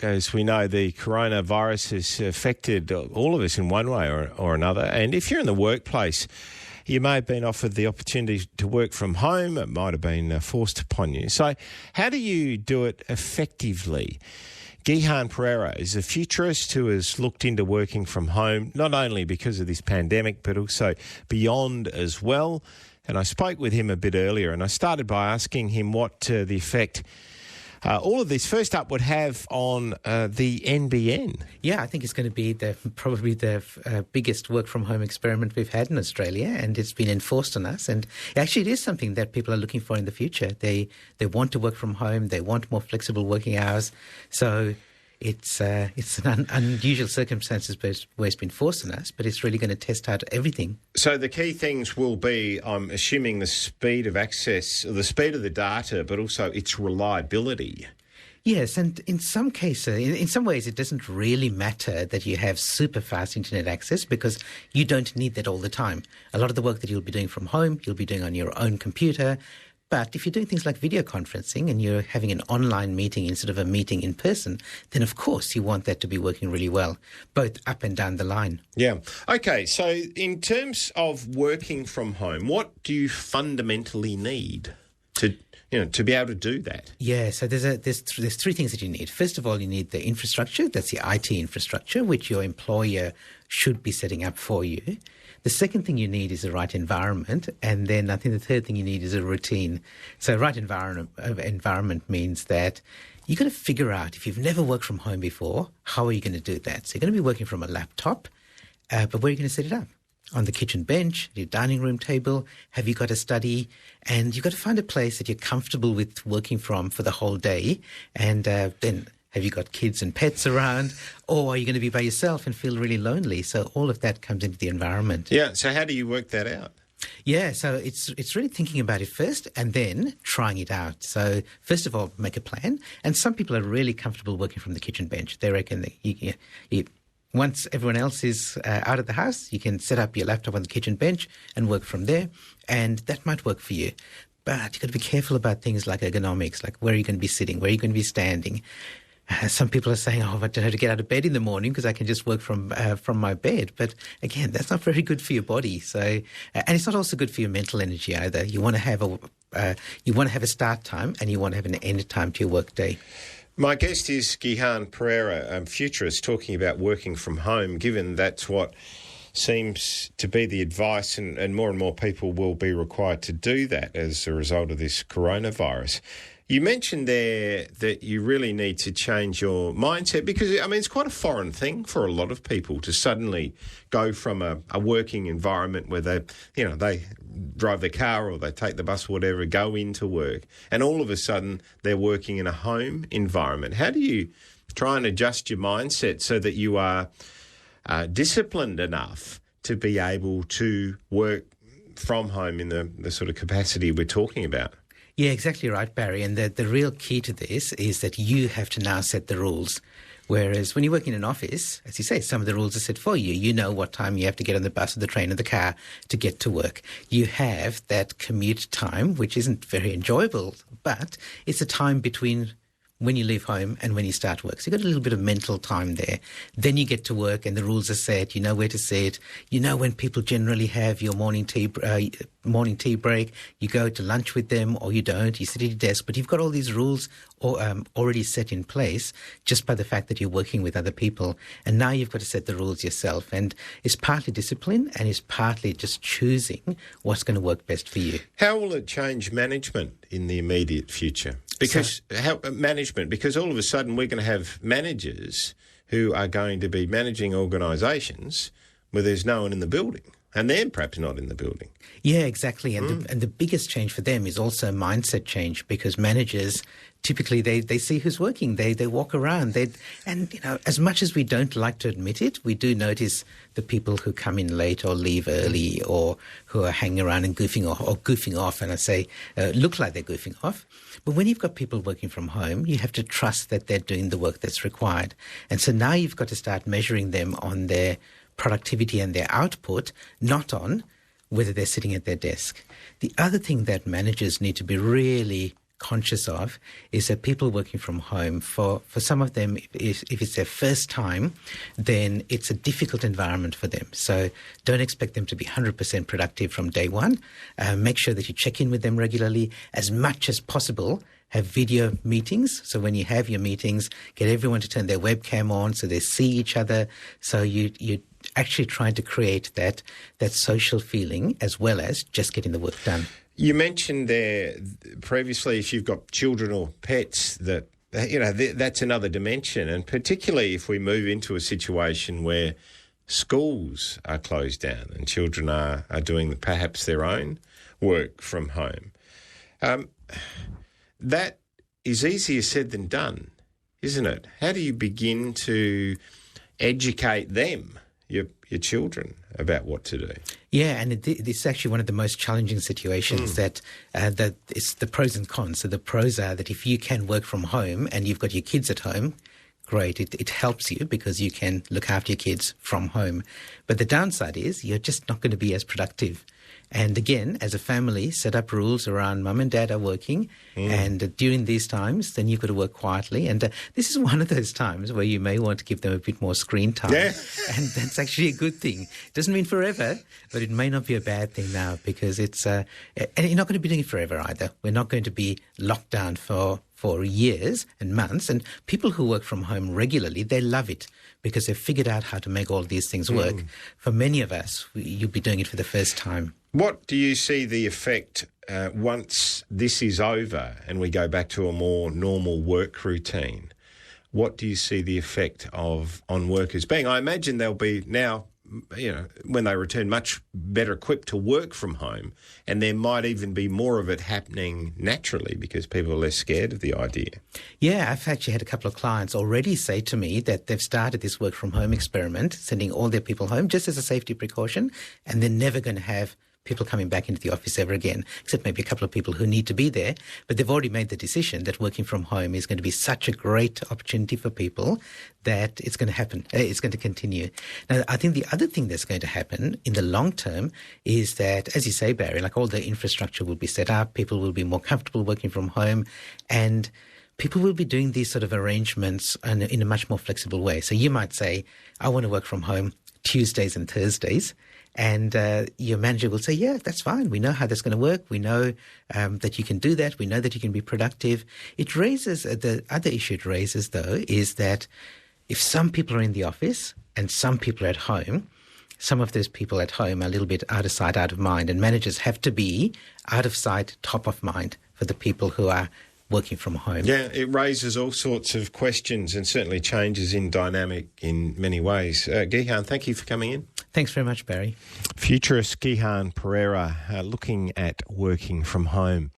as we know, the coronavirus has affected all of us in one way or another. And if you're in the workplace, you may have been offered the opportunity to work from home. It might have been forced upon you. So how do you do it effectively? Gihan Perera is a futurist who has looked into working from home, not only because of this pandemic, but also beyond as well. And I spoke with him a bit earlier, and I started by asking him what the effect all of this first up would have on the NBN. Yeah, I think it's going to be probably the biggest work from home experiment we've had in Australia, and it's been enforced on us. And actually, it is something that people are looking for in the future. They want to work from home. They want more flexible working hours. So it's an unusual circumstances where it's been forced on us, but it's really going to test out everything. So the key things will be, I'm assuming, the speed of access, the speed of the data, but also its reliability. Yes, and in some cases, in some ways, it doesn't really matter that you have super fast internet access because you don't need that all the time. A lot of the work that you'll be doing from home, you'll be doing on your own computer. But if you're doing things like video conferencing and you're having an online meeting instead of a meeting in person, then of course you want that to be working really well, both up and down the line. Yeah. Okay, so in terms of working from home, what do you fundamentally need to be able to do that? Yeah, so there's three things that you need. First of all, you need the infrastructure. That's the IT infrastructure, which your employer should be setting up for you. The second thing you need is the right environment, and then I think the third thing you need is a routine. So right environment means that you've got to figure out, if you've never worked from home before, how are you going to do that? So you're going to be working from a laptop, but where are you going to set it up? On the kitchen bench, your dining room table? Have you got a study? And you've got to find a place that you're comfortable with working from for the whole day, and then have you got kids and pets around, or are you going to be by yourself and feel really lonely? So all of that comes into the environment. Yeah, so how do you work that out? Yeah, so it's really thinking about it first and then trying it out. So first of all, make a plan. And some people are really comfortable working from the kitchen bench. They reckon that once everyone else is out of the house, you can set up your laptop on the kitchen bench and work from there, and that might work for you. But you've got to be careful about things like ergonomics, like where are you going to be sitting, where are you going to be standing. Some people are saying, I don't have to get out of bed in the morning because I can just work from my bed. But again, that's not very good for your body. So, and it's not also good for your mental energy either. You want to have a start time and you want to have an end time to your work day. My guest is Gihan Perera, futurist, talking about working from home, given that's what seems to be the advice, and more people will be required to do that as a result of this coronavirus. You mentioned there that you really need to change your mindset because, it's quite a foreign thing for a lot of people to suddenly go from a working environment where they drive their car or they take the bus or whatever, go into work, and all of a sudden they're working in a home environment. How do you try and adjust your mindset so that you are disciplined enough to be able to work from home in the sort of capacity we're talking about? Yeah, exactly right, Barry. And the real key to this is that you have to now set the rules. Whereas when you work in an office, as you say, some of the rules are set for you. You know what time you have to get on the bus or the train or the car to get to work. You have that commute time, which isn't very enjoyable, but it's a time between when you leave home and when you start work. So you've got a little bit of mental time there. Then you get to work and the rules are set. You know where to sit. You know when people generally have your morning tea break. You go to lunch with them or you don't. You sit at your desk. But you've got all these rules already set in place just by the fact that you're working with other people. And now you've got to set the rules yourself. And it's partly discipline and it's partly just choosing what's going to work best for you. How will it change management in the immediate future? Because all of a sudden we're going to have managers who are going to be managing organisations where there's no one in the building, and they're perhaps not in the building. Yeah, exactly. And the biggest change for them is also mindset change, because managers typically they see who's working. They walk around. As much as we don't like to admit it, we do notice the people who come in late or leave early or who are hanging around and goofing off. And I say look like they're goofing off. But when you've got people working from home, you have to trust that they're doing the work that's required. And so now you've got to start measuring them on their productivity and their output, not on whether they're sitting at their desk. The other thing that managers need to be really conscious of is that people working from home, for some of them, if it's their first time, then it's a difficult environment for them. So don't expect them to be 100% productive from day one. Make sure that you check in with them regularly as much as possible. Have video meetings. So when you have your meetings, get everyone to turn their webcam on so they see each other. So you actually trying to create that social feeling as well as just getting the work done. You mentioned there previously if you've got children or pets that, that's another dimension. And particularly if we move into a situation where schools are closed down and children are doing perhaps their own work from home. That is easier said than done, isn't it? How do you begin to educate them, your children, about what to do? Yeah, and it's actually one of the most challenging situations that it's the pros and cons. So the pros are that if you can work from home and you've got your kids at home, great, it helps you because you can look after your kids from home. But the downside is you're just not going to be as productive. And again, as a family, set up rules around mum and dad are working and during these times, then you've got to work quietly. And this is one of those times where you may want to give them a bit more screen time. Yeah. And that's actually a good thing. It doesn't mean forever, but it may not be a bad thing now because it's and you're not going to be doing it forever either. We're not going to be locked down for years and months. And people who work from home regularly, they love it because they've figured out how to make all these things work. For many of us, you'll be doing it for the first time. What do you see the effect once this is over and we go back to a more normal work routine? What do you see the effect on workers being? I imagine they'll be now, when they return, much better equipped to work from home, and there might even be more of it happening naturally because people are less scared of the idea. Yeah, I've actually had a couple of clients already say to me that they've started this work from home experiment, sending all their people home just as a safety precaution, and they're never going to have people coming back into the office ever again, except maybe a couple of people who need to be there. But they've already made the decision that working from home is going to be such a great opportunity for people that it's going to happen. It's going to continue. Now, I think the other thing that's going to happen in the long term is that, as you say, Barry, like all the infrastructure will be set up, people will be more comfortable working from home, and people will be doing these sort of arrangements in a much more flexible way. So you might say, I want to work from home Tuesdays and Thursdays. And your manager will say, yeah, that's fine. We know how that's going to work. We know that you can do that. We know that you can be productive. It raises, the other issue it raises, though, is that if some people are in the office and some people are at home, some of those people at home are a little bit out of sight, out of mind. And managers have to be out of sight, top of mind for the people who are working from home. Yeah, it raises all sorts of questions and certainly changes in dynamic in many ways. Gihan, thank you for coming in. Thanks very much, Barry. Futurist Gihan Perera looking at working from home.